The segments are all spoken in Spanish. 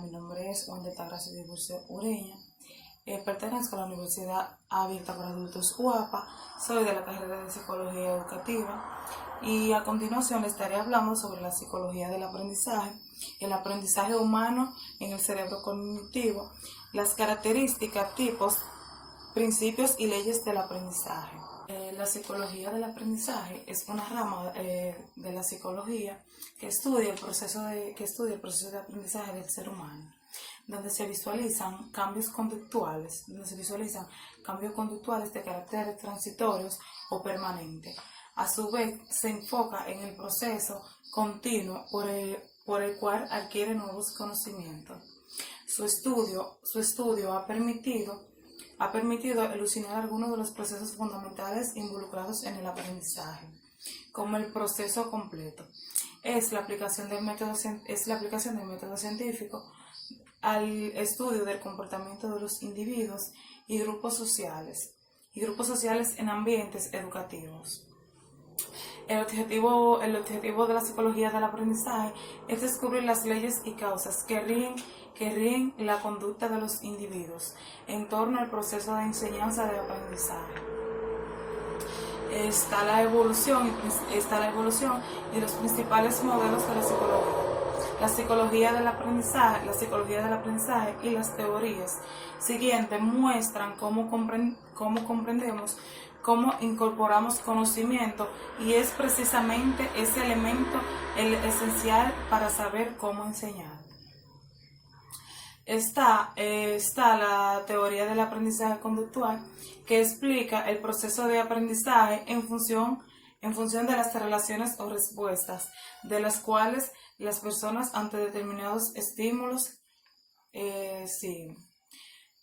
Mi nombre es Juan de Tagracia Dulce Ureña. Pertenezco a la Universidad Abierta para Adultos UAPA. Soy de la carrera de Psicología Educativa y a continuación les estaré hablando sobre la psicología del aprendizaje, el aprendizaje humano en el cerebro cognitivo, las características, tipos, principios y leyes del aprendizaje. La psicología del aprendizaje es una rama de la psicología que estudia el proceso de aprendizaje del ser humano, donde se visualizan cambios conductuales, de carácter transitorios o permanentes. A su vez, se enfoca en el proceso continuo por el cual adquiere nuevos conocimientos. Su estudio ha permitido elucidar algunos de los procesos fundamentales involucrados en el aprendizaje, como el proceso completo. Es la aplicación del método científico al estudio del comportamiento de los individuos y grupos sociales en ambientes educativos. El objetivo de la psicología del aprendizaje es descubrir las leyes y causas que rigen la conducta de los individuos en torno al proceso de enseñanza de aprendizaje. Está la evolución y los principales modelos de la psicología. La psicología del aprendizaje y las teorías siguientes muestran cómo comprendemos, cómo incorporamos conocimiento, y es precisamente ese elemento el esencial para saber cómo enseñar. Está la teoría del aprendizaje conductual, que explica el proceso de aprendizaje en función de las relaciones o respuestas de las cuales las personas ante determinados estímulos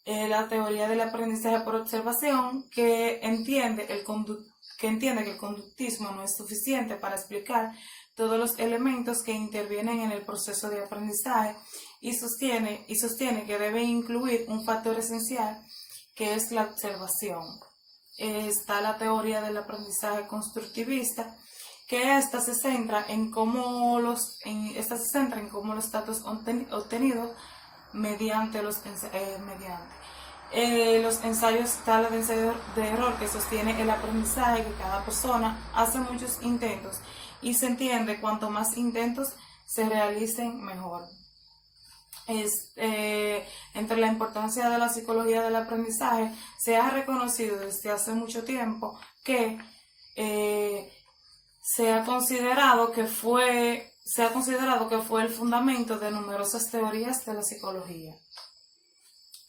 la teoría del aprendizaje por observación, que entiende que el conductismo no es suficiente para explicar todos los elementos que intervienen en el proceso de aprendizaje, y sostiene que debe incluir un factor esencial, que es la observación. Está la teoría del aprendizaje constructivista, que esta se centra en cómo los datos obtenidos mediante los ensayos tales de ensayo de error, que sostiene el aprendizaje que cada persona hace muchos intentos, y se entiende cuanto más intentos se realicen, mejor. Entre la importancia de la psicología del aprendizaje, se ha reconocido desde hace mucho tiempo que se ha considerado que fue el fundamento de numerosas teorías de la psicología.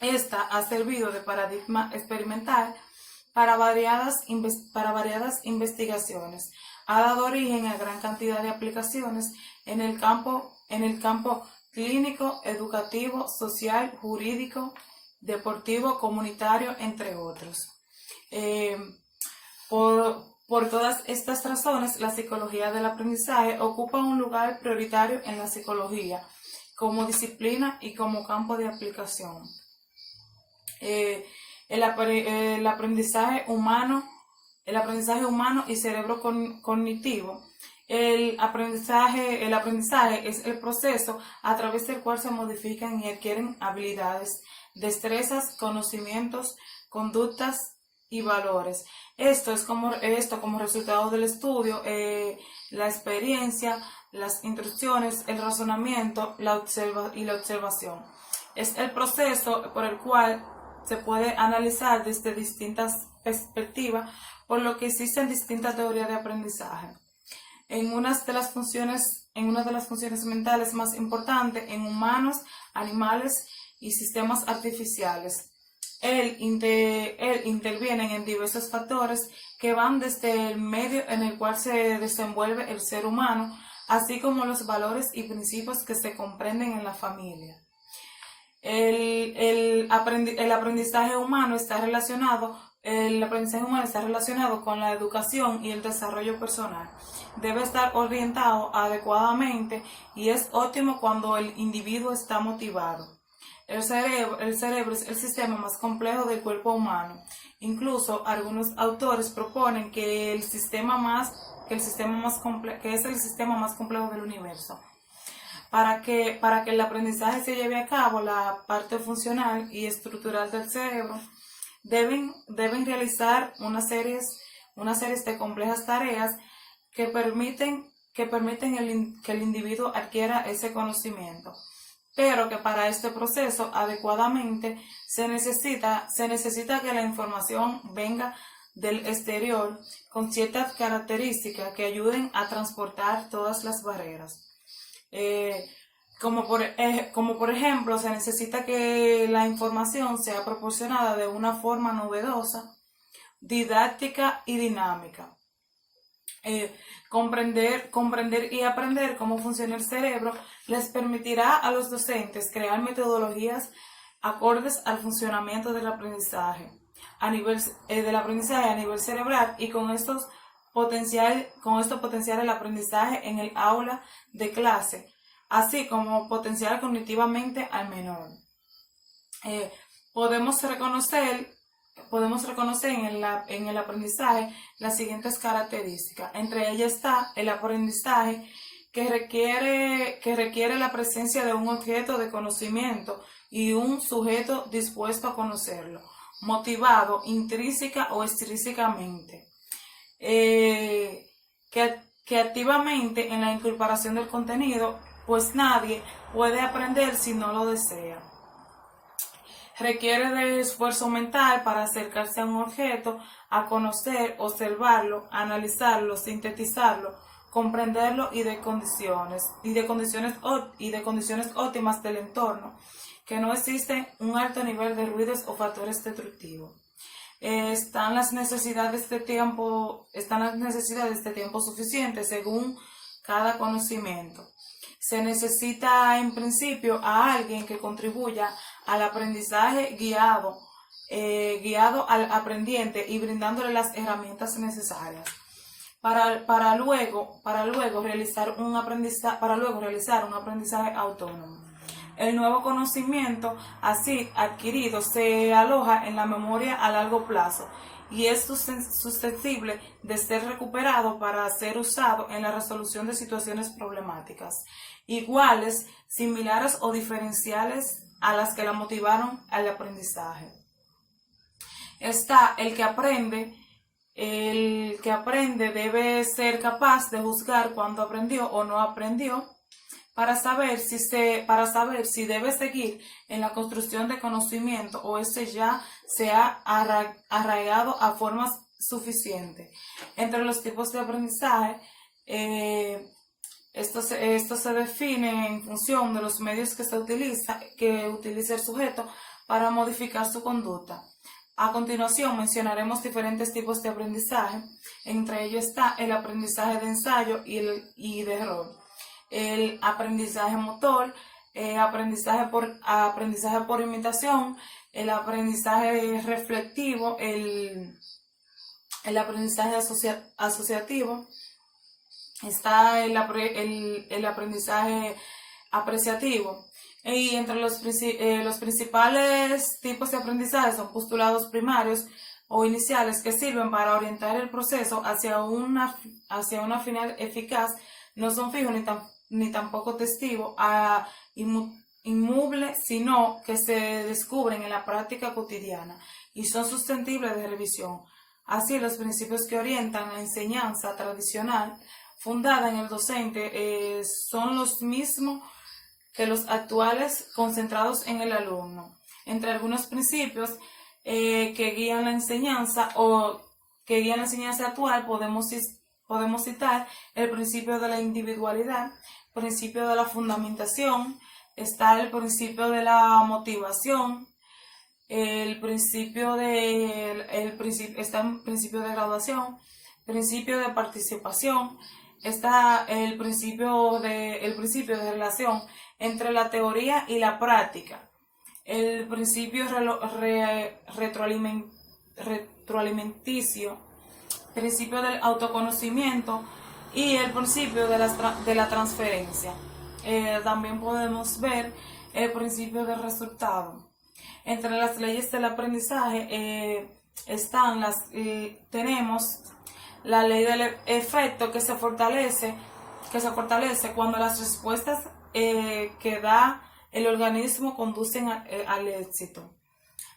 Esta ha servido de paradigma experimental para variadas investigaciones. Ha dado origen a gran cantidad de aplicaciones en el campo clínico, educativo, social, jurídico, deportivo, comunitario, entre otros. Por todas estas razones, la psicología del aprendizaje ocupa un lugar prioritario en la psicología como disciplina y como campo de aplicación. El aprendizaje humano y cerebro cognitivo. El aprendizaje es el proceso a través del cual se modifican y adquieren habilidades, destrezas, conocimientos, conductas y valores. Esto como resultado del estudio, la experiencia, las instrucciones, el razonamiento y la observación. Es el proceso por el cual se puede analizar desde distintas perspectivas, por lo que existen distintas teorías de aprendizaje. En una de las funciones mentales más importantes en humanos, animales y sistemas artificiales. Él interviene en diversos factores que van desde el medio en el cual se desenvuelve el ser humano, así como los valores y principios que se comprenden en la familia. El aprendizaje humano está relacionado con la educación y el desarrollo personal. Debe estar orientado adecuadamente y es óptimo cuando el individuo está motivado. El cerebro es el sistema más complejo del cuerpo humano. Incluso algunos autores proponen que es el sistema más complejo del universo. para que el aprendizaje se lleve a cabo, la parte funcional y estructural del cerebro, deben realizar una serie de complejas tareas que permiten que el individuo adquiera ese conocimiento, pero que para este proceso adecuadamente se necesita que la información venga del exterior con ciertas características que ayuden a transportar todas las barreras. Como por ejemplo, se necesita que la información sea proporcionada de una forma novedosa, didáctica y dinámica. Comprender y aprender cómo funciona el cerebro les permitirá a los docentes crear metodologías acordes al funcionamiento del aprendizaje a nivel cerebral, y con esto potenciar el aprendizaje en el aula de clase, así como potenciar cognitivamente al menor. Podemos reconocer en el aprendizaje las siguientes características. Entre ellas está el aprendizaje que requiere la presencia de un objeto de conocimiento y un sujeto dispuesto a conocerlo, motivado intrínseca o extrínsecamente, que activamente en la incorporación del contenido, pues nadie puede aprender si no lo desea. Requiere de esfuerzo mental para acercarse a un objeto, a conocer, observarlo, analizarlo, sintetizarlo, comprenderlo y de condiciones óptimas del entorno, que no existe un alto nivel de ruidos o factores destructivos. Están las necesidades de tiempo suficientes según cada conocimiento. Se necesita en principio a alguien que contribuya al aprendizaje guiado al aprendiente y brindándole las herramientas necesarias para luego realizar un aprendizaje autónomo. El nuevo conocimiento así adquirido se aloja en la memoria a largo plazo y es susceptible de ser recuperado para ser usado en la resolución de situaciones problemáticas, iguales, similares o diferenciales a las que la motivaron al aprendizaje. Está el que aprende. El que aprende debe ser capaz de juzgar cuándo aprendió o no aprendió, para saber si debe seguir en la construcción de conocimiento o ya se ha arraigado a formas suficientes. Entre los tipos de aprendizaje, esto se define en función de los medios que utiliza el sujeto para modificar su conducta. A continuación mencionaremos diferentes tipos de aprendizaje. Entre ellos está el aprendizaje de ensayo y de error, el aprendizaje motor, aprendizaje por imitación, el aprendizaje reflectivo, el aprendizaje asociativo, está el aprendizaje apreciativo. Y entre los principales tipos de aprendizaje son postulados primarios o iniciales que sirven para orientar el proceso hacia una final eficaz. No son fijos ni tampoco testigos inmuebles, sino que se descubren en la práctica cotidiana y son susceptibles de revisión. Así, los principios que orientan la enseñanza tradicional fundada en el docente son los mismos que los actuales concentrados en el alumno. Entre algunos principios que guían la enseñanza actual podemos citar el principio de la individualidad, principio de la fundamentación, está el principio de la motivación, está el principio de graduación, principio de participación, está el principio de relación entre la teoría y la práctica, el principio retroalimenticio, principio del autoconocimiento y el principio de la transferencia. También podemos ver el principio del resultado. Entre las leyes del aprendizaje tenemos la ley del efecto que se fortalece cuando las respuestas que da el organismo conducen al éxito.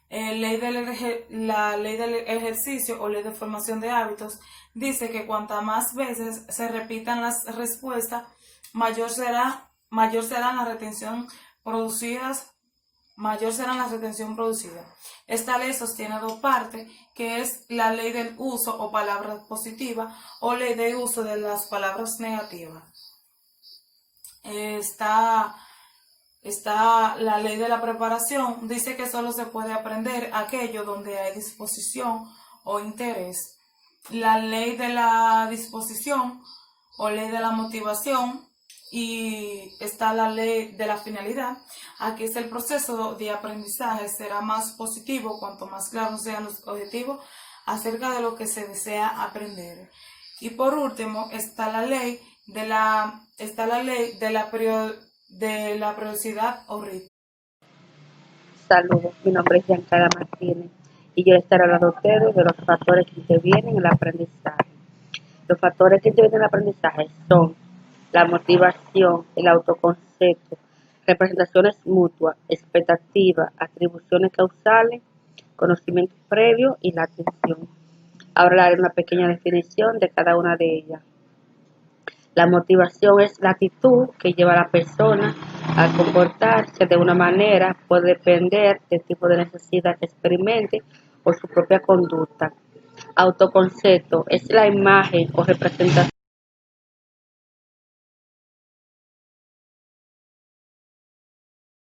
La ley del ejercicio o ley de formación de hábitos dice que cuantas más veces se repitan las respuestas, mayor será la retención producidas, mayor será la retención producida. Esta ley sostiene dos partes, que es la ley del uso o palabras positivas o ley de uso de las palabras negativas. Está la ley de la preparación, dice que solo se puede aprender aquello donde hay disposición o interés. La ley de la disposición o ley de la motivación, y está la ley de la finalidad. Aquí es el proceso de aprendizaje será más positivo cuanto más claros sean los objetivos acerca de lo que se desea aprender. Y por último está la ley de la periodicidad o ritmo. Saludos, mi nombre es Giancarla Martínez y yo estaré hablando a ustedes de los factores que intervienen en el aprendizaje. Los factores que intervienen en el aprendizaje son la motivación, el autoconcepto, representaciones mutuas, expectativas, atribuciones causales, conocimiento previo y la atención. Ahora haré una pequeña definición de cada una de ellas. La motivación es la actitud que lleva a la persona a comportarse de una manera, puede depender del tipo de necesidad que experimente o su propia conducta. Autoconcepto es la imagen o representación